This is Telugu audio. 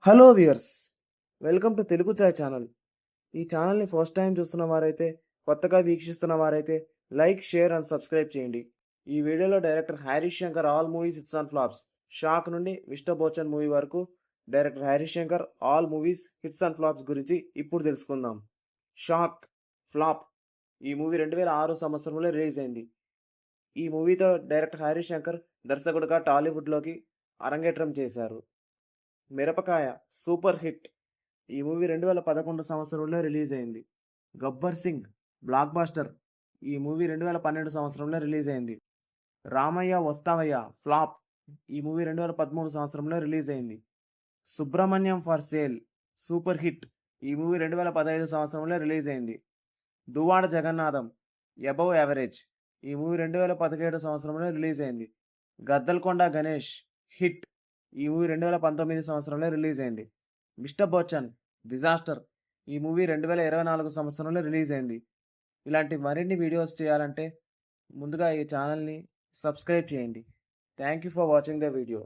Hello viewers, welcome to Telugu chai channel. ఈ ఛానల్ని ఫస్ట్ టైం చూస్తున్న వారైతే, కొత్తగా వీక్షిస్తున్న వారైతే లైక్, షేర్ అండ్ సబ్స్క్రైబ్ చేయండి. ఈ వీడియోలో director Harish Shankar all movies hits and flops, shock నుండి మిస్టర్ బోచన్ మూవీ వరకు director Harish Shankar all movies hits and flops గురించి ఇప్పుడు తెలుసుకుందాం. Shock flop. ఈ మూవీ 2006 సంవత్సరంలో రిలీజ్ అయింది. ఈ మూవీతో డైరెక్టర్ హరీష్ శంకర్ దర్శకుడిగా టాలీవుడ్లోకి అరంగేట్రం చేశారు. మిరపకాయ సూపర్ హిట్. ఈ మూవీ 2011 సంవత్సరంలో రిలీజ్ అయింది. Gabbar Singh blockbuster. ఈ మూవీ 2012 సంవత్సరంలో రిలీజ్ అయింది. రామయ్య వస్తావయ్య ఫ్లాప్. ఈ మూవీ 2013 సంవత్సరంలో రిలీజ్ అయింది. Subramanyam for sale super hit. ఈ మూవీ 2015 సంవత్సరంలో రిలీజ్ అయింది. Duvvada Jagannadham above average. ఈ మూవీ 2017 సంవత్సరంలో రిలీజ్ అయింది. గద్దల్కొండ గణేష్ హిట్. ఈ మూవీ 2019 సంవత్సరంలో రిలీజ్ అయింది. Mister Bachchan disaster. ఈ మూవీ 2024 సంవత్సరంలో రిలీజ్ అయింది. ఇలాంటి మరిన్ని వీడియోస్ చేయాలంటే ముందుగా ఈ ఛానల్ని సబ్స్క్రైబ్ చేయండి. Thank you for watching the video.